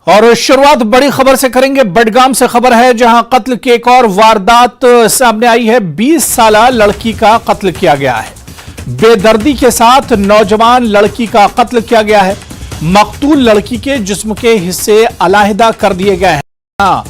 और शुरुआत बड़ी खबर से करेंगे। बडगाम से खबर है जहां कत्ल की एक और वारदात सामने आई है। 20 साल लड़की का कत्ल किया गया है। बेदर्दी के साथ नौजवान लड़की का कत्ल किया गया है। मकतूल लड़की के जिस्म के हिस्से अलहदा कर दिए गए हैं।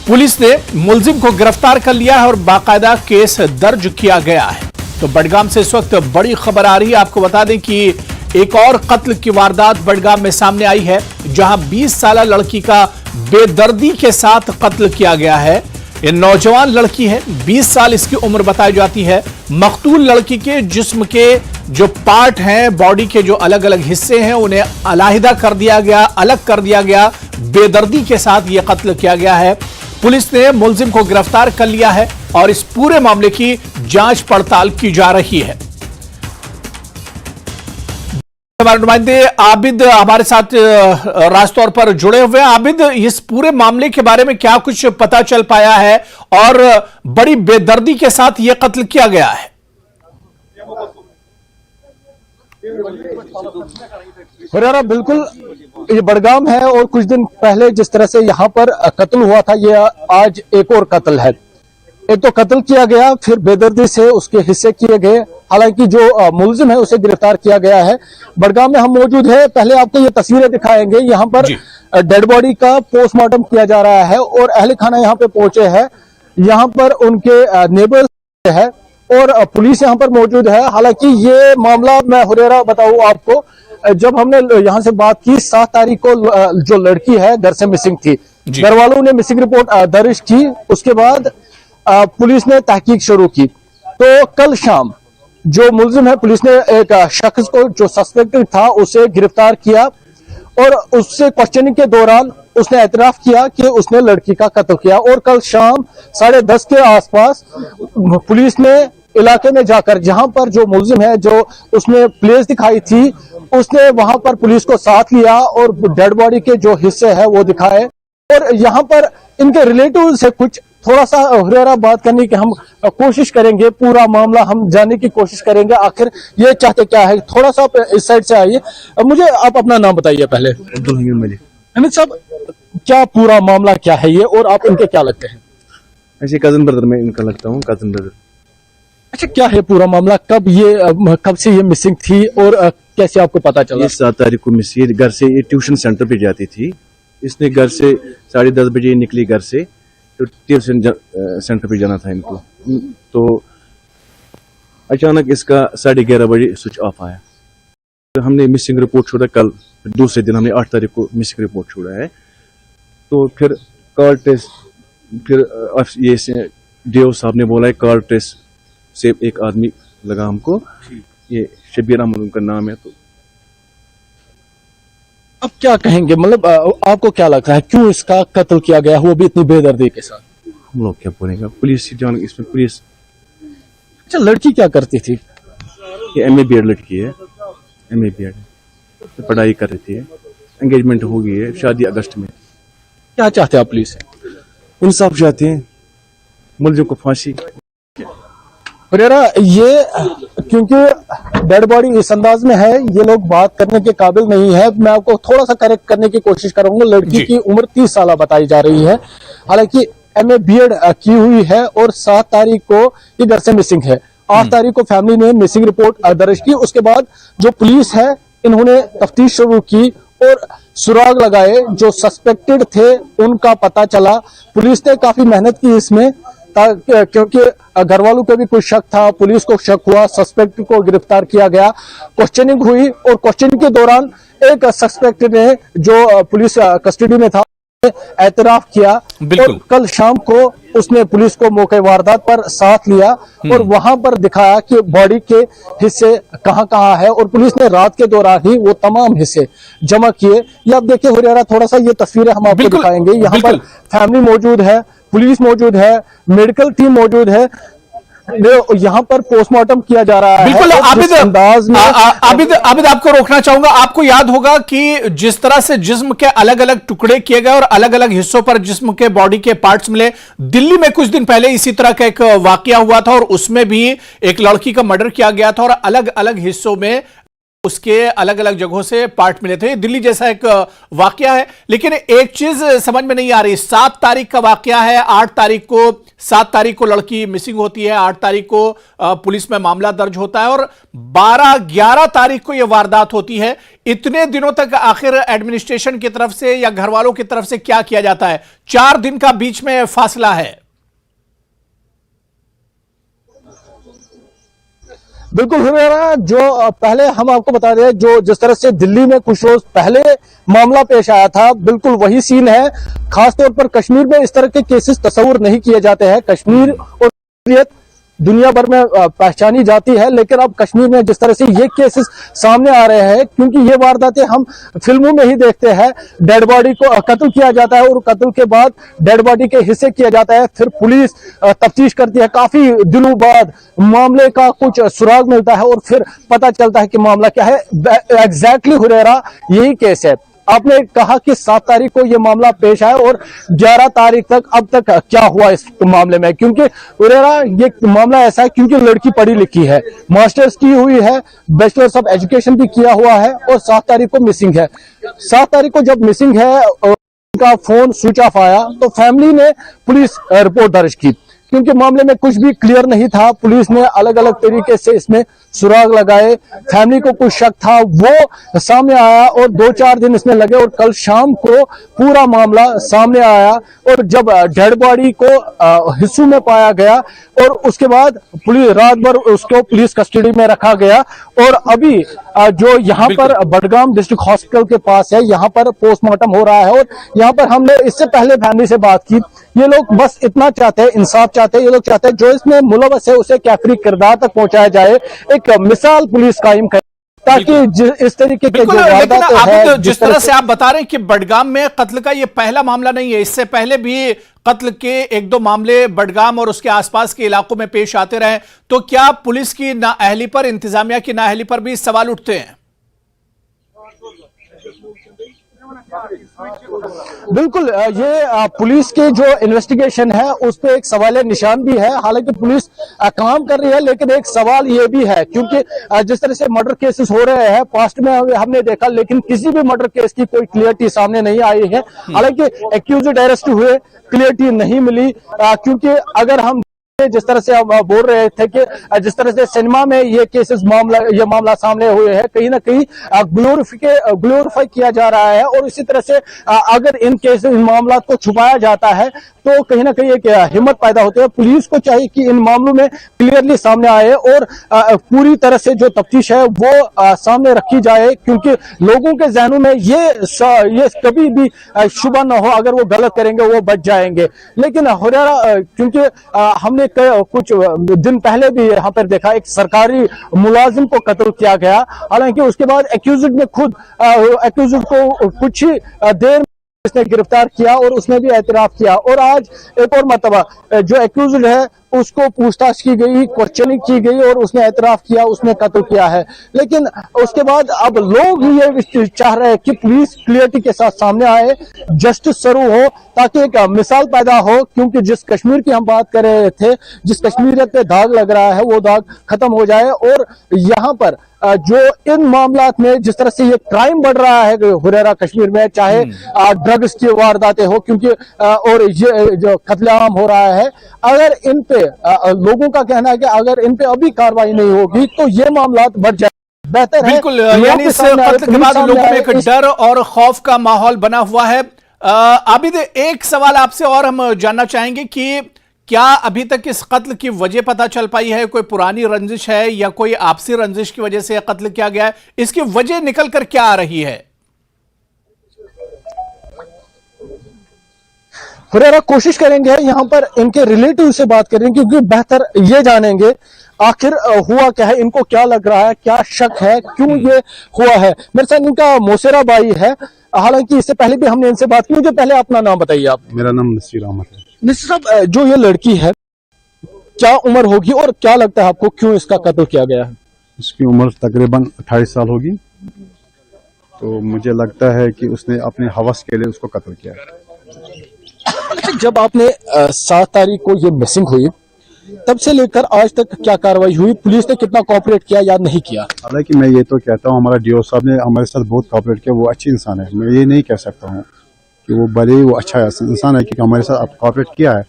पुलिस ने मुलजिम को गिरफ्तार कर लिया है और बाकायदा केस दर्ज किया गया है। तो बडगाम से इस वक्त बड़ी खबर आ रही है। आपको बता दें कि एक और कत्ल की वारदात बडगाम में सामने आई है जहां 20 साल लड़की का बेदर्दी के साथ कत्ल किया गया है। ये नौजवान लड़की है, 20 साल इसकी उम्र बताई जाती है। मकतूल लड़की के जिस्म के जो पार्ट हैं, बॉडी के जो अलग अलग हिस्से हैं, उन्हें अलहदा कर दिया गया, अलग कर दिया गया। बेदर्दी के साथ यह कत्ल किया गया है। पुलिस ने मुलजिम को गिरफ्तार कर लिया है और इस पूरे मामले की जांच पड़ताल की जा रही है। हमारे नुमाइंदे आबिद हमारे साथ राजतौर पर जुड़े हुए हैं। आबिद, इस पूरे मामले के बारे में क्या कुछ पता चल पाया है और बड़ी बेदर्दी के साथ यह कत्ल किया गया है? बिल्कुल, ये बडगाम है और कुछ दिन पहले जिस तरह से यहाँ पर कत्ल हुआ था, ये आज एक और कत्ल है। एक तो कत्ल किया गया, फिर बेदर्दी से उसके हिस्से किए गए। हालांकि जो मुलजिम है उसे गिरफ्तार किया गया है। बडगाम में हम मौजूद है। पहले आपको ये तस्वीरें दिखाएंगे। यहाँ पर डेड बॉडी का पोस्टमार्टम किया जा रहा है और अहले खाना यहाँ पे पहुंचे हैं। यहाँ पर उनके नेबर्स है और पुलिस यहाँ पर मौजूद है। हालांकि ये मामला मैं हुरेरा बताऊं आपको, जब हमने यहाँ से बात की 7 तारीख को जो लड़की है घर से मिसिंग थी, घर वालों ने मिसिंग रिपोर्ट दर्ज की। उसके बाद पुलिस ने तहकीक शुरू की। तो कल शाम जो मुलजिम है, पुलिस ने एक शख्स को जो सस्पेक्टेड था उसे गिरफ्तार किया और उससे क्वेश्चनिंग के दौरान उसने एतराफ किया कि उसने लड़की का कत्ल किया। और कल शाम 10:30 के आसपास पुलिस ने इलाके में जाकर, जहां पर जो मुलजिम है, जो उसने प्लेस दिखाई थी, उसने वहां पर पुलिस को साथ लिया और डेड बॉडी के जो हिस्से है वो दिखाए। और यहाँ पर इनके रिलेटिव से कुछ थोड़ा सा हुरेरा बात करने की हम कोशिश करेंगे। पूरा मामला हम जानने की कोशिश करेंगे, आखिर ये चाहते क्या है। थोड़ा सा इस साइड से आइए। मुझे आप अपना नाम बताइए पहले। अमित साहब, क्या पूरा मामला क्या है ये, और आप इनके क्या लगते हैं? ऐसे कजन ब्रदर में इनका लगता हूँ, कजन ब्रदर। अच्छा, क्या है पूरा मामला? कब से ये मिसिंग थी और कैसे आपको पता चला? 7 तारीख को मिसिंग, घर से ये ट्यूशन सेंटर पे जाती थी। इसने घर से 10:30 बजे निकली घर से, तो ट्यूशन सेंटर पे जाना था इनको। तो अचानक इसका 11:30 बजे स्विच ऑफ आया। तो हमने मिसिंग रिपोर्ट छोड़ा कल, दूसरे दिन हमने 8 तारीख को मिसिंग रिपोर्ट छोड़ा है। तो फिर कॉल टेस्ट, फिर ये डीओ साहब ने बोला है कॉल टेस्ट से एक आदमी लगा हमको, ये शबीर अहमद उनका नाम है। तो अब क्या कहेंगे, मतलब आपको क्या लगता है क्यों इसका कत्ल किया गया, वो भी इतनी बेदर्दी के साथ? हम लोग क्या बोलेंगे, पुलिस जान इसमें पुलिस। अच्छा, लड़की क्या करती थी? ये MA BEd लड़की है, MA BEd तो पढ़ाई कर रही थी। एंगेजमेंट हो गई है, शादी अगस्त में। क्या चाहते हैं आप पुलिस से? इंसाफ चाहते हैं, मुलजिम को फांसी। ये क्योंकि डेड बॉडी इस अंदाज में है, ये लोग बात करने के काबिल नहीं है। मैं आपको थोड़ा सा करेक्ट करने की कोशिश करूंगा। लड़की की उम्र 30 साल बताई जा रही है। हालांकि MA BEd की हुई है और 7 तारीख को ये घर से मिसिंग है। 8 तारीख को फैमिली ने मिसिंग रिपोर्ट दर्ज की। उसके बाद जो पुलिस है, इन्होंने तफ्तीश शुरू की और सुराग लगाए। जो सस्पेक्टेड थे उनका पता चला। पुलिस ने काफी मेहनत की इसमें, क्योंकि घर वालों को भी कुछ शक था, पुलिस को शक हुआ, सस्पेक्ट को गिरफ्तार किया गया। क्वेश्चनिंग हुई और क्वेश्चनिंग के दौरान एक सस्पेक्ट ने, जो पुलिस कस्टडी में था, एतराफ किया। और कल शाम को उसने पुलिस को मौके वारदात पर साथ लिया और वहां पर दिखाया कि बॉडी के हिस्से कहां कहां है। और पुलिस ने रात के दौरान ही वो तमाम हिस्से जमा किए। ये आप देखिए हुरेरा, थोड़ा सा ये तस्वीरें हम आपको दिखाएंगे। यहाँ पर फैमिली मौजूद है, पुलिस मौजूद है, मेडिकल टीम मौजूद है। यहाँ पर पोस्टमार्टम किया जा रहा है। बिल्कुल आबिद, आपको रोकना चाहूंगा। आपको याद होगा कि जिस तरह से जिस्म के अलग अलग टुकड़े किए गए और अलग अलग हिस्सों पर जिस्म के बॉडी के पार्ट्स मिले, दिल्ली में कुछ दिन पहले इसी तरह का एक वाकया हुआ था और उसमें भी एक लड़की का मर्डर किया गया था और अलग अलग हिस्सों में उसके अलग अलग जगहों से पार्ट मिले थे। दिल्ली जैसा एक वाकया है, लेकिन एक चीज समझ में नहीं आ रही। 7 तारीख का वाकया है, 7 तारीख को लड़की मिसिंग होती है, 8 तारीख को पुलिस में मामला दर्ज होता है और 11 तारीख को यह वारदात होती है। इतने दिनों तक आखिर एडमिनिस्ट्रेशन की तरफ से या घर वालों की तरफ से क्या किया जाता है? 4 दिन का बीच में फासला है। बिल्कुल हुरैरा, जो पहले हम आपको बता दें, जो जिस तरह से दिल्ली में कुछ रोज पहले मामला पेश आया था, बिल्कुल वही सीन है। खासतौर पर कश्मीर में इस तरह के केसेस तस्वुर नहीं किए जाते हैं। कश्मीर और दुनिया भर में पहचानी जाती है, लेकिन अब कश्मीर में जिस तरह से ये केसेस सामने आ रहे हैं, क्योंकि ये वारदातें हम फिल्मों में ही देखते हैं। डेड बॉडी को कत्ल किया जाता है और कत्ल के बाद डेड बॉडी के हिस्से किया जाता है, फिर पुलिस तफ्तीश करती है। काफी दिनों बाद मामले का कुछ सुराग मिलता है और फिर पता चलता है कि मामला क्या है। एग्जैक्टली हुरैरा यही केस है। आपने कहा कि 7 तारीख को यह मामला पेश आया और 11 तारीख तक अब तक क्या हुआ इस मामले में, क्योंकि हुरैरा ये मामला ऐसा है क्योंकि लड़की पढ़ी लिखी है, मास्टर्स की हुई है, बैचलर्स ऑफ एजुकेशन भी किया हुआ है और 7 तारीख को मिसिंग है। 7 तारीख को जब मिसिंग है, उनका फोन स्विच ऑफ आया तो फैमिली ने पुलिस रिपोर्ट दर्ज की, क्योंकि मामले में कुछ भी क्लियर नहीं था। पुलिस ने अलग अलग तरीके से इसमें सुराग लगाए, फैमिली को कुछ शक था वो सामने आया और 2-4 दिन इसमें लगे और कल शाम को पूरा मामला सामने आया। और जब डेड बॉडी को हिस्सों में पाया गया और उसके बाद पुलिस रात भर उसको पुलिस कस्टडी में रखा गया और अभी जो यहाँ पर बडगाम डिस्ट्रिक्ट हॉस्पिटल के पास है, यहाँ पर पोस्टमार्टम हो रहा है। और यहाँ पर हमने इससे पहले फैमिली से बात की, ये लोग बस इतना चाहते हैं, इंसाफ चाहते हैं। ये लोग चाहते हैं जो इसमें मुलव्वस है उसे कैफरी किरदार तक पहुंचाया जाए, एक मिसाल पुलिस कायम करे, ताकि इस तरीके के जो वारदात है, तो जिस तरह से आप बता रहे हैं कि बडगाम में कत्ल का ये पहला मामला नहीं है, इससे पहले भी कत्ल के 1-2 मामले बडगाम और उसके आसपास के इलाकों में पेश आते रहे, तो क्या पुलिस की नाअहली पर, इंतजामिया की नाअहली पर भी सवाल उठते हैं? बिल्कुल, ये पुलिस के जो इन्वेस्टिगेशन है उस पे एक सवाल निशान भी है। हालांकि पुलिस काम कर रही है, लेकिन एक सवाल ये भी है, क्योंकि जिस तरह से मर्डर केसेस हो रहे हैं पास्ट में हमने देखा, लेकिन किसी भी मर्डर केस की कोई क्लियरिटी सामने नहीं आई है। हालांकि एक्यूज्ड अरेस्ट हुए, क्लियरिटी नहीं मिली, क्योंकि अगर हम जिस तरह से हम बोल रहे थे कि जिस तरह से सिनेमा में ये केसेस ये मामला सामने हुए हैं, कहीं ना कहीं ग्लोरीफाई किया जा रहा है। और इसी तरह से अगर इन केसेस, इन मामला को छुपाया जाता है तो कहीं ना कहीं एक हिम्मत पैदा होती है। पुलिस को चाहिए कि इन मामलों में क्लियरली सामने आए और पूरी तरह से जो तफ्तीश है वो सामने रखी जाए, क्योंकि लोगों के जहनों में ये कभी भी शुबा न हो, अगर वो गलत करेंगे वो बच जाएंगे। लेकिन हुरैरा, क्योंकि हमने कुछ दिन पहले भी यहाँ पर देखा, एक सरकारी मुलाजिम को कत्ल किया गया। हालांकि उसके बाद एक्यूज्ड ने खुद एक्यूज्ड को कुछ ही देर इसने गिरफ्तार किया और उसने भी एतराफ किया। और आज एक और मर्तबा जो एक्यूज्ड है उसको पूछताछ की गई, क्वेश्चनिंग की गई और उसने एतराफ किया, उसने कत्ल किया है। लेकिन उसके बाद अब लोग ये चाह रहे हैं कि पुलिस क्लियरिटी के साथ सामने आए, जस्टिस शुरू हो, ताकि एक मिसाल पैदा हो। क्योंकि जिस कश्मीर की हम बात कर रहे थे, जिस कश्मीरियत पे दाग लग रहा है, वो दाग खत्म हो जाए। और यहाँ पर जो इन मामलात में जिस तरह से ये क्राइम बढ़ रहा है हुरैरा कश्मीर में, चाहे ड्रग्स की वारदातें हो, क्योंकि और ये जो कत्लेआम हो रहा है, अगर इन पे लोगों का कहना है कि अगर इन पे अभी कार्रवाई नहीं होगी तो ये मामलात बढ़ जाए। बेहतर है। बिल्कुल, यानी इस कत्ल के बाद लोगों में एक डर और खौफ का माहौल बना हुआ है। आबिद, एक सवाल आपसे और हम जानना चाहेंगे कि क्या अभी तक इस कत्ल की वजह पता चल पाई है? कोई पुरानी रंजिश है या कोई आपसी रंजिश की वजह से कत्ल किया गया है? इसकी वजह निकल कर क्या आ रही है? हुरैरा, कोशिश करेंगे यहाँ पर इनके रिलेटिव से बात करेंगे, क्योंकि बेहतर ये जानेंगे आखिर हुआ क्या है, इनको क्या लग रहा है, क्या शक है, क्यों ये हुआ है। मेरे साथ इनका मोसेरा भाई है। हालांकि इससे पहले भी हमने इनसे बात की। मुझे पहले अपना नाम बताइए आप। मेरा नाम नसीर अहमद है। नसीर साहब, जो ये लड़की है क्या उम्र होगी और क्या लगता है आपको क्यों इसका कत्ल किया गया है? इसकी उम्र तकरीबन 28 साल होगी। तो मुझे लगता है कि उसने अपने हवस के लिए उसको कत्ल किया है। जब आपने 7 तारीख को ये मिसिंग हुई तब से लेकर आज तक क्या कार्रवाई हुई, पुलिस ने कितना कोऑपरेट किया या नहीं किया? हालांकि मैं ये तो कहता हूँ हमारा डीओ साहब ने हमारे साथ बहुत कोऑपरेट किया, वो अच्छी इंसान है। मैं ये नहीं कह सकता हूँ कि वो भले ही वो अच्छा इंसान है कि हमारे साथ कोऑपरेट किया है,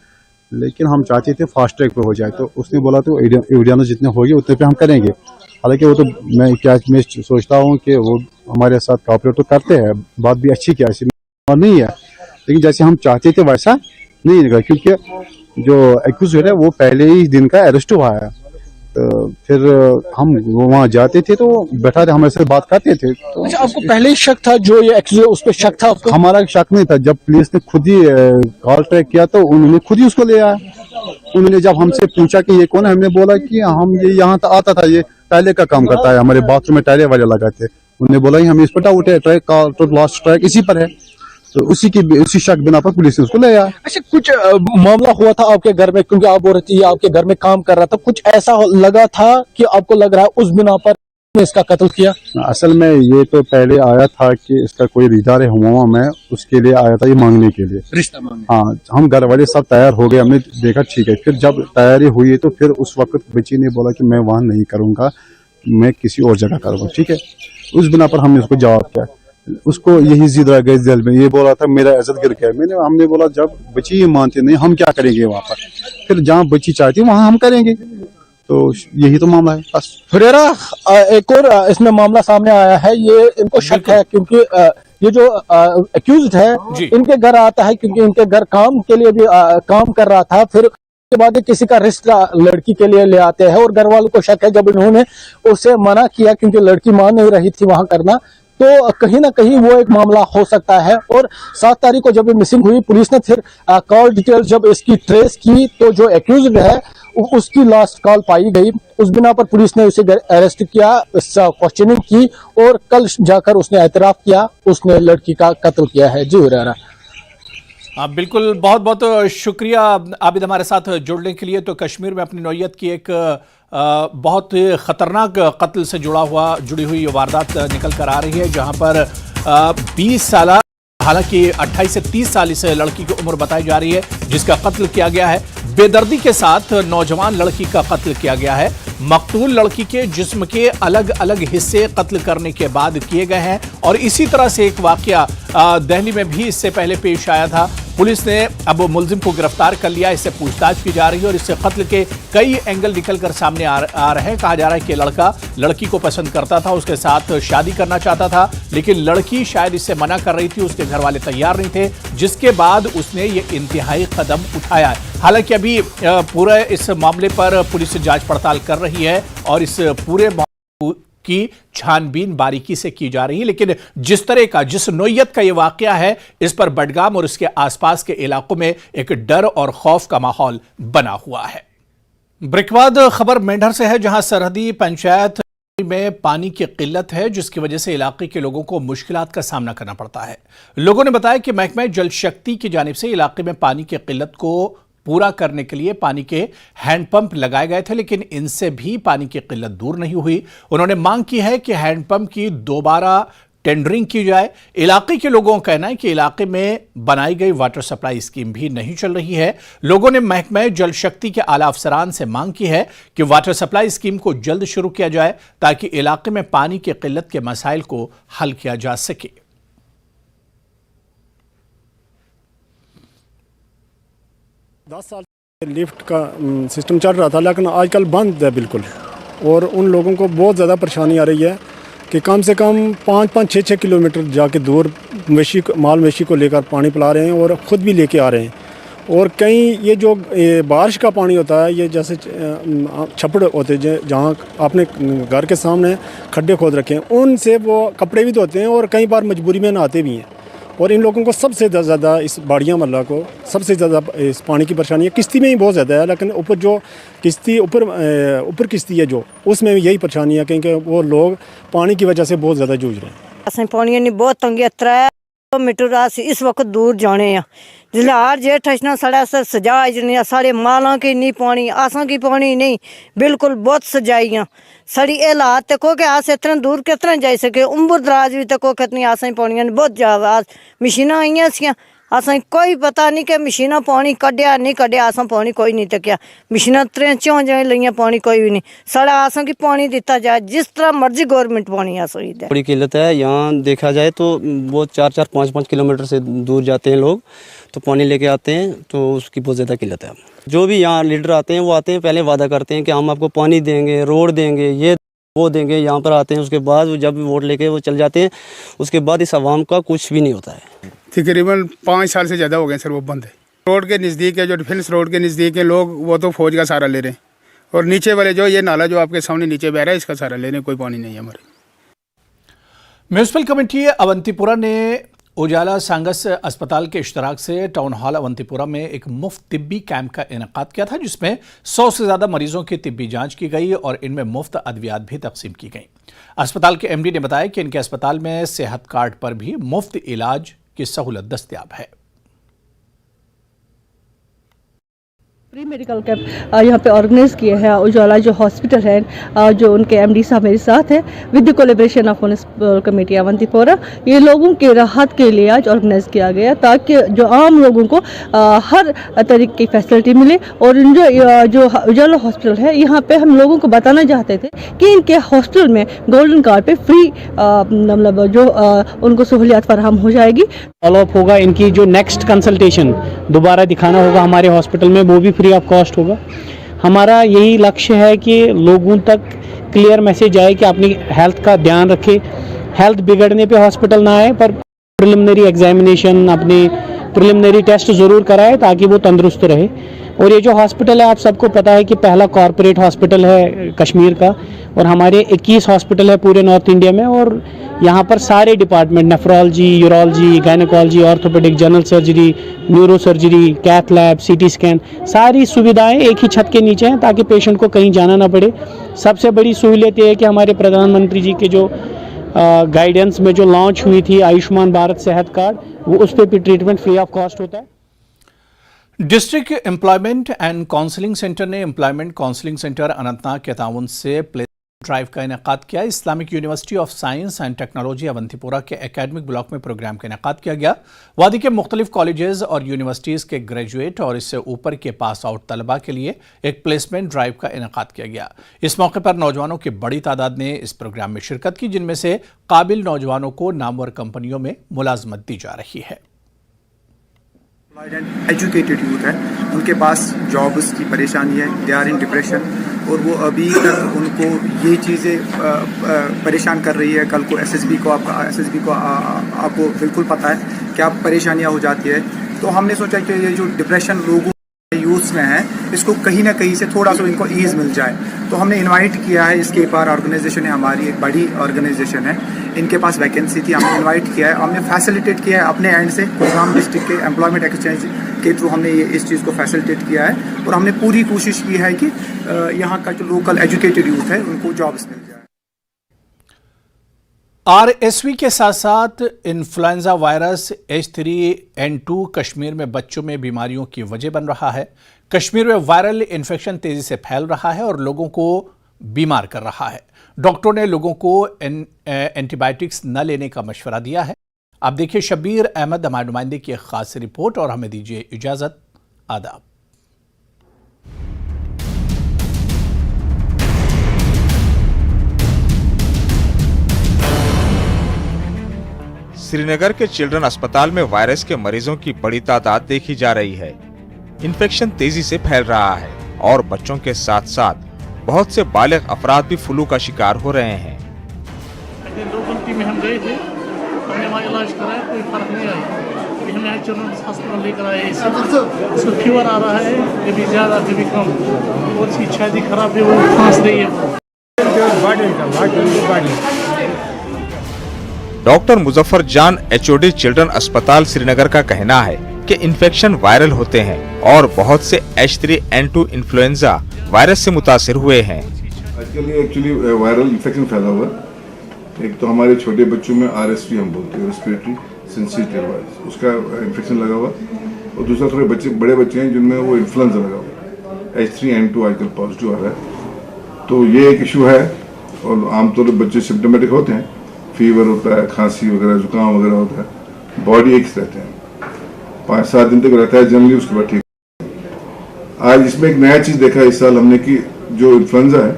लेकिन हम चाहते थे फास्ट ट्रैक पे हो जाए। तो उसने बोला तो एविडेंस जितने होगी उतने पे हम करेंगे। हालांकि वो तो मैं सोचता हूँ कि वो हमारे साथ कोऑपरेट तो करते हैं, बात भी अच्छी किया, ऐसी नहीं है, लेकिन जैसे हम चाहते थे वैसा नहीं निकला, क्योंकि जो एक्यूज्ड है वो पहले ही दिन का अरेस्ट हुआ है। तो फिर हम वहाँ जाते थे तो बैठा हमारे से बात करते थे। तो अच्छा, आपको पहले ही शक था, जो ये एक्यूज उस पर शक था आपको? हमारा शक नहीं था। जब पुलिस ने खुद ही कॉल ट्रैक किया तो उन्होंने खुद ही उसको ले आया। उन्होंने जब हमसे पूछा कि ये कौन है, हमने बोला कि हम ये यहाँ आता था, ये टाइले का काम करता है, हमारे बाथरूम में टाइले वाले लगाते। उन्होंने बोला ही हम इस पर डाउट है, ट्रैक का तो लास्ट ट्रैक इसी पर है। तो उसी शक बिना पर पुलिस ने उसको ले आया। अच्छा, कुछ मामला हुआ था आपके घर में, क्योंकि आप बोल रहे थे आपके घर में काम कर रहा था, कुछ ऐसा लगा था कि आपको लग रहा है उस बिना पर इसका कत्ल किया? असल में ये तो पहले आया था कि इसका कोई रिश्तेदार है, हुआ मैं उसके लिए आया था, ये मांगने के लिए, रिश्ता मांगने। हाँ, हम घर वाले सब तैयार हो गए, हमने देखा ठीक है। फिर जब तैयारी हुई तो फिर उस वक्त बच्ची ने बोला कि मैं वहाँ नहीं करूँगा, मैं किसी और जगह करूँगा, ठीक है। उस बिना पर हमने उसको जवाब किया। उसको यही जिद रह गई दिल में, ये बोला था मेरा इज्जत गिर गया। हमने बोला जब बच्ची ये मानते नहीं, हम क्या करेंगे वहाँ पर, फिर जहाँ बच्ची चाहती है वहाँ हम करेंगे। तो यही तो मामला है बस। फुरेरा, एक और इसमें मामला सामने आया है, ये इनको शक है क्योंकि ये जो एक्यूज्ड है इनके घर आता है, क्योंकि इनके घर काम के लिए भी काम कर रहा था। फिर के बाद किसी का रिश्ता लड़की के लिए ले आते हैं और घर वालों को शक है, जब इन्होंने उसे मना किया क्योंकि लड़की मान नहीं रही थी वहां करना, तो कहीं ना कहीं वो एक मामला हो सकता है। और 7 तारीख को जब मिसिंग हुई, पुलिस ने फिर कॉल डिटेल जब इसकी ट्रेस की तो जो एक्यूज्ड है उसकी लास्ट कॉल पाई गई। उस बिना पर पुलिस ने उसे अरेस्ट किया, क्वेश्चनिंग की और कल जाकर उसने एतराफ किया उसने लड़की का कत्ल किया है। जी हुरैरा। बिल्कुल, बहुत बहुत शुक्रिया आबिद हमारे साथ जुड़ने के लिए। तो कश्मीर में अपनी नौयत की एक बहुत खतरनाक कत्ल से जुड़ी हुई वारदात निकल कर आ रही है, जहां पर 20 साल, हालांकि 28 से 30 साल इस लड़की की उम्र बताई जा रही है, जिसका कत्ल किया गया है। बेदर्दी के साथ नौजवान लड़की का कत्ल किया गया है। मकतूल लड़की के जिस्म के अलग अलग हिस्से कत्ल करने के बाद किए गए हैं। और इसी तरह से एक वाकया दिल्ली में भी इससे पहले पेश आया था। पुलिस ने अब मुलजिम को गिरफ्तार कर लिया, इससे पूछताछ की जा रही है और इससे कत्ल के कई एंगल निकलकर सामने आ रहे हैं। कहा जा रहा है कि लड़का लड़की को पसंद करता था, उसके साथ शादी करना चाहता था, लेकिन लड़की शायद इससे मना कर रही थी, उसके घर वाले तैयार नहीं थे, जिसके बाद उसने ये इंतहाई कदम उठाया है। हालांकि अभी पूरे इस मामले पर पुलिस जांच पड़ताल कर रही है और इस पूरे की छानबीन बारीकी से की जा रही है, लेकिन जिस नोयत का यह वाकया है, इस पर बडगाम और इसके आसपास के इलाकों में एक डर और खौफ का माहौल बना हुआ है। ब्रेक खबर मेंढर से है, जहां सरहदी पंचायत में पानी की किल्लत है, जिसकी वजह से इलाके के लोगों को मुश्किलात का सामना करना पड़ता है। लोगों ने बताया कि महकमा जल शक्ति की जानिब से इलाके में पानी की किल्लत को पूरा करने के लिए पानी के हैंडपंप लगाए गए थे, लेकिन इनसे भी पानी की किल्लत दूर नहीं हुई। उन्होंने मांग की है कि हैंडपंप की दोबारा टेंडरिंग की जाए। इलाके के लोगों का कहना है कि इलाके में बनाई गई वाटर सप्लाई स्कीम भी नहीं चल रही है। लोगों ने महकमा जल शक्ति के आला अफसरान से मांग की है कि वाटर सप्लाई स्कीम को जल्द शुरू किया जाए, ताकि इलाके में पानी की किल्लत के मसाइल को हल किया जा सके। 10 साल लिफ्ट का सिस्टम चल रहा था, लेकिन आजकल बंद है बिल्कुल। और उन लोगों को बहुत ज़्यादा परेशानी आ रही है कि कम से कम 5-6 किलोमीटर जाके दूर माल मवेशी को लेकर पानी पिला रहे हैं और ख़ुद भी लेके आ रहे हैं। और कई ये जो बारिश का पानी होता है, ये जैसे छपड़ होते हैं जहाँ आपने घर के सामने खड्डे खोद रखे हैं, उनसे वो कपड़े भी धोते हैं और कई बार मजबूरी में नहाते भी हैं। और इन लोगों को सबसे ज़्यादा इस बाड़ियाँ मल्ला को सबसे ज़्यादा इस पानी की परेशानी है। किश्ती में ही बहुत ज़्यादा है, लेकिन ऊपर जो किश्ती ऊपर किश्ती है जो, उसमें यही परेशानी है, क्योंकि वो लोग पानी की वजह से बहुत ज़्यादा जूझ रहे हैं। असें पानी नहीं बहुत तंगी 3 मीटर अस इस वक्त दूर जाने जिसले हर जेठ ना साढ़े सजा जने साढ़े माला की नहीं पानी, असा की पानी नहीं, बिल्कुल बहुत सजाइयाँ साड़ी हालात तको कि अस इतना दूर कितना जाई सके। उम्र दराज भी तको कितनी असें पानी बहुत ज्यादा मशीना आई सी, असें कोई पता नहीं कि मशीना पानी कड्ढिया नहीं कड्ढिया, असें पानी कोई नहीं तक्या। मशीना 3-4 जगह लियां, पानी कोई भी नहीं। साढ़ा असें की पानी दिता जाए, जिस तरह मर्जी गवर्नमेंट पानी असें दे। बड़ी किल्लत है यहाँ, देखा जाए तो वो 4-4, 5-5 किलोमीटर से दूर जाते हैं लोग, तो पानी लेके आते हैं, तो उसकी बहुत ज़्यादा किल्लत है। जो भी यहाँ लीडर आते हैं वो आते हैं, पहले वादा करते हैं कि हम आपको पानी देंगे, रोड देंगे, ये वो देंगे, यहाँ पर आते हैं, उसके बाद वो जब वोट लेके वो चल जाते हैं, उसके बाद इस आवाम का कुछ भी नहीं होता है। तकरीबन 5 साल से ज़्यादा हो गए सर, वो बंद है। रोड के नज़दीक है, जो डिफेंस रोड के नज़दीक है लोग, वो तो फौज का सहारा ले रहे हैं, और नीचे वाले जो ये नाला जो आपके सामने नीचे बह रहा है, इसका सहारा ले रहे हैं, कोई पानी नहीं है हमारे। म्यूनिसिपल कमेटी अवंतीपुरा ने उजाला सांगस अस्पताल के इश्तराक से टाउन हॉल अवंतीपुरा में एक मुफ्त तिब्बी कैंप का इनेकाद किया था, जिसमें 100 से ज्यादा मरीजों की तिब्बी जांच की गई और इनमें मुफ्त अद्वियात भी तकसीम की गई। अस्पताल के एमडी ने बताया कि इनके अस्पताल में सेहत कार्ड पर भी मुफ्त इलाज की सहूलत दस्तयाब है। प्री मेडिकल कैंप यहाँ पे ऑर्गेनाइज किया है उजाला जो हॉस्पिटल है, जो उनके एमडी साहब मेरे साथ है, with the collaboration of municipal committee Awantipora. ये लोगों के राहत के लिए आज ऑर्गेनाइज किया गया, ताकि जो आम लोगों को हर तरीके की फैसिलिटी मिले। और जो उजाला हॉस्पिटल है, यहाँ पे हम लोगों को बताना चाहते थे कि इनके हॉस्पिटल में गोल्डन कार्ड पे फ्री मतलब जो उनको सहूलियत फराहम हो जाएगी। फॉलोअप होगा, इनकी जो नेक्स्ट कंसल्टेशन दोबारा दिखाना होगा हमारे हॉस्पिटल में, वो भी फ्री ऑफ कॉस्ट होगा। हमारा यही लक्ष्य है कि लोगों तक क्लियर मैसेज आए कि अपनी हेल्थ का ध्यान रखें, हेल्थ बिगड़ने पे हॉस्पिटल ना आए, पर प्रिलिमिनरी एग्जामिनेशन, अपने प्रिलिमिनरी टेस्ट ज़रूर कराए ताकि वो तंदुरुस्त रहे। और ये जो हॉस्पिटल है, आप सबको पता है कि पहला कॉरपोरेट हॉस्पिटल है कश्मीर का, और हमारे 21 हॉस्पिटल है पूरे नॉर्थ इंडिया में, और यहाँ पर सारे department, nephrology, urology, gynaecology, orthopaedic, general surgery, neuro surgery, cath lab, CT scan, सारी सुविधाएं एक ही छत के नीचे हैं, ताकि पेशेंट को कहीं जाना ना पड़े। सबसे बड़ी सहूलियत ये है कि हमारे प्रधानमंत्री जी के जो गाइडेंस में जो लॉन्च हुई थी आयुष्मान भारत सेहत कार्ड, वो उस पर भी ट्रीटमेंट फ्री ऑफ कॉस्ट होता है। District employment and counselling centre ने एम्प्लॉयमेंट काउंसलिंग सेंटर अनंतनाग के ताउन से प्लेसमेंट ड्राइव का इनेकाद किया। Islamic university of science and technology Awantipora के एकेडमिक ब्लॉक में प्रोग्राम का इनेकाद किया गया। वादी के मुख्तलिफ कॉलेजेस और यूनिवर्सिटीज़ के ग्रेजुएट और इससे ऊपर के पास आउट तलबा के लिए एक प्लेसमेंट ड्राइव का इनेकाद किया गया। इस मौके पर नौजवानों की बड़ी तादाद ने इस प्रोग्राम में शिरकत की, जिनमें से काबिल नौजवानों को नामवर कंपनियों में मुलाजमत दी जा रही है। एजुकेटेड यूथ है, उनके पास जॉब्स की परेशानी है, दे आर इन डिप्रेशन, और वो अभी तक उनको ये चीज़ें परेशान कर रही है। कल को एसएसबी को आपको बिल्कुल पता है क्या परेशानियां हो जाती है। तो हमने सोचा कि ये जो डिप्रेशन लोगों यूथ में है, इसको कहीं ना कहीं से थोड़ा सा इनको ईज मिल जाए। तो हमने इनवाइट किया है, इसके पार ऑर्गेनाइजेशन है हमारी, एक बड़ी ऑर्गेनाइजेशन है, इनके पास वैकेंसी थी, हमने इनवाइट किया है, हमने फैसिलिटेट किया है अपने एंड से। कुलगाम डिस्ट्रिक्ट के एम्प्लॉयमेंट एक्सचेंज के थ्रू हमने ये इस चीज़ को फैसिलिटेट किया है, और हमने पूरी कोशिश की है कि यहाँ का जो लोकल एजुकेटेड यूथ है उनको जॉब्स मिल जाए। आरएसवी के साथ साथ इन्फ्लुएंजा वायरस H3N2 कश्मीर में बच्चों में बीमारियों की वजह बन रहा है। कश्मीर में वायरल इन्फेक्शन तेजी से फैल रहा है और लोगों को बीमार कर रहा है। डॉक्टरों ने लोगों को एंटीबायोटिक्स न लेने का मशवरा दिया है। आप देखिए शब्बीर अहमद हमारे नुमाइंदे की एक खास रिपोर्ट, और हमें दीजिए इजाजत। आदाब। श्रीनगर के चिल्ड्रन अस्पताल में वायरस के मरीजों की बड़ी तादाद देखी जा रही है। इन्फेक्शन तेजी से फैल रहा है और बच्चों के साथ साथ बहुत से बालिग अफराद भी फ्लू का शिकार हो रहे हैं। लोकल टीम में हम गए थे, हमने वहाँ इलाज कराया, कोई फर्क नहीं आया। हमने चिल्ड्रन हॉस्पिटल लेकर आए, इसको फीवर आ रहा है, कभी ज्यादा कभी कम, और इसकी छाती खराब है, वो खांस रही है। डॉक्टर मुजफ्फर जान HOD चिल्ड्रन अस्पताल श्रीनगर का कहना है कि इन्फेक्शन वायरल होते हैं और बहुत से H3N2 इन्फ्लुएंजा वायरस से मुतासिर हुए हैं। आजकल ये एक्चुअली वायरल इन्फेक्शन फैला हुआ है। एक तो हमारे छोटे बच्चों में RSV हम बोलते हैं, रेस्पिरेटरी सिंसिटिव वायरस, उसका इन्फेक्शन लगा हुआ, और दूसरा थोड़े बड़े बच्चे हैं जिनमें वो इन्फ्लुएंजा लगा हुआ, H3N2 आजकल पॉजिटिव आ रहा है। तो ये एक इशू है, और आमतौर पर बच्चे सिम्टोमेटिक होते हैं, फीवर होता है, खांसी वगैरह, जुकाम वगैरह होता है, बॉडी एक्स रहते हैं। 5-7 दिन तक रहता है जनरली, उसके बाद ठीक। आज इसमें एक नया चीज देखा इस साल हमने कि जो इन्फ्लुएंजा है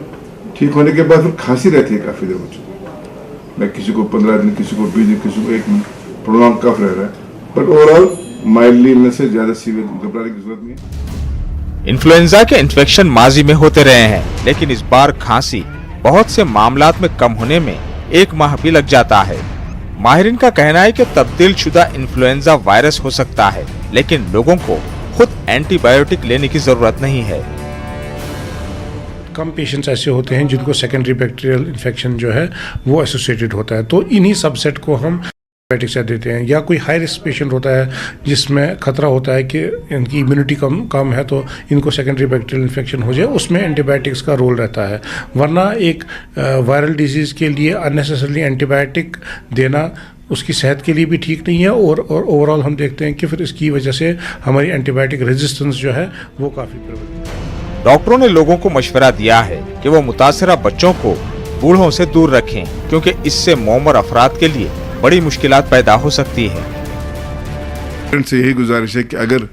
ठीक होने के बाद फिर खांसी रहती है काफी देर बच्चों को, मैं किसी को 15 दिन, किसी को 20 दिन, किसी को 1 महीना प्रोलॉन्ग कफ रह रहा है, बट ओवरऑल माइल्डली इलनेस से ज्यादा सीवियर घबराने की जरूरत नहीं है। इन्फ्लुएंजा के इन्फेक्शन माजी में होते रहे हैं, लेकिन इस बार खांसी बहुत से मामलात में कम होने में 1 माह भी लग जाता है। माहिरीन का कहना है कि तब्दील शुदा इन्फ्लुएंजा वायरस हो सकता है, लेकिन लोगों को खुद एंटीबायोटिक लेने की जरूरत नहीं है। कम पेशेंट्स ऐसे होते हैं जिनको सेकेंडरी बैक्टीरियल इन्फेक्शन जो है वो एसोसिएटेड होता है, तो इन्हीं सबसेट को हम एंटीबायोटिक्स देते हैं। या कोई हाई रिस्क पेशेंट होता है जिसमें खतरा होता है कि इनकी इम्यूनिटी कम है, तो इनको सेकेंडरी बैक्टीरियल इन्फेक्शन हो जाए, उसमें एंटीबायोटिक्स का रोल रहता है। वरना एक वायरल डिजीज़ के लिए अननेसेसरली एंटीबायोटिक देना उसकी सेहत के लिए भी ठीक नहीं है, और ओवरऑल हम देखते हैं कि फिर इसकी वजह से हमारी एंटीबायोटिक रेजिस्टेंस जो है वो काफ़ी प्रबल है। डॉक्टरों ने लोगों को मशवरा दिया है कि वो मुतासरा बच्चों को बूढ़ों से दूर रखें, क्योंकि इससे मोमर अफराद के लिए बड़ी मुश्किलात पैदा हो सकती है। से यही गुजारिश है कि अगर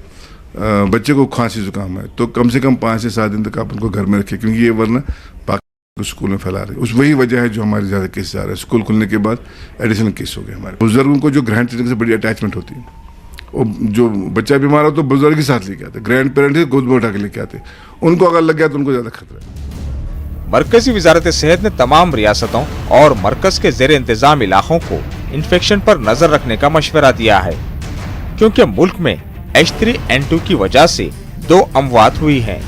बच्चे को खांसी जुकाम है तो कम से कम 5 से 7 दिन तक आप उनको घर में रखें, क्योंकि ये वरना बाकी स्कूल में फैला रहे। उस वही वजह है जो हमारे ज्यादा केस आ रहे हैं। स्कूल खुलने के बाद एडिशनल केस हो गए हमारे। बुजुर्गों को जो ग्रैंड पेरेंट्स से बड़ी अटैचमेंट होती है, और जो बच्चा बीमार हो तो बुजुर्ग के साथ लेके आते, ग्रैंड पेरेंट्स गोद में उठा के लेके आते, उनको अगर लग गया तो उनको ज्यादा खतरा है। मरकजी वजारत सेहत ने तमाम रियासतों और मरकज के जेर इंतजाम इलाकों को इन्फेक्शन पर नजर रखने का मशवरा दिया है, क्योंकि मुल्क में H3N2 की वजह से 2 अमवात हुई हैं।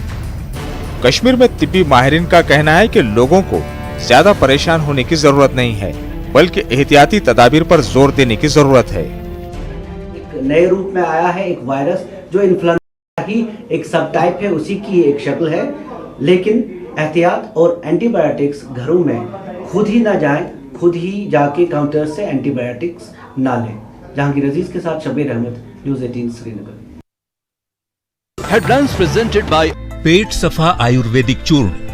कश्मीर में तिब्बी माहिरीन का कहना है कि लोगों को ज्यादा परेशान होने की जरूरत नहीं है, बल्कि एहतियाती तदाबीर पर जोर देने की जरूरत है। एक नए रूप में आया है एक वायरस जो इन्फ्लुएंजा ही एक सब टाइप है, उसी की एक शक्ल है, लेकिन एहतियात और एंटीबायोटिक्स घरों में खुद ही ना जाएं, खुद ही जाके काउंटर से एंटीबायोटिक्स ना लें। जहांगीर अजीज के साथ Shabir Ahmad, news 18 Srinagar. Headlines presented by Pet Safa Ayurvedic चूर्ण।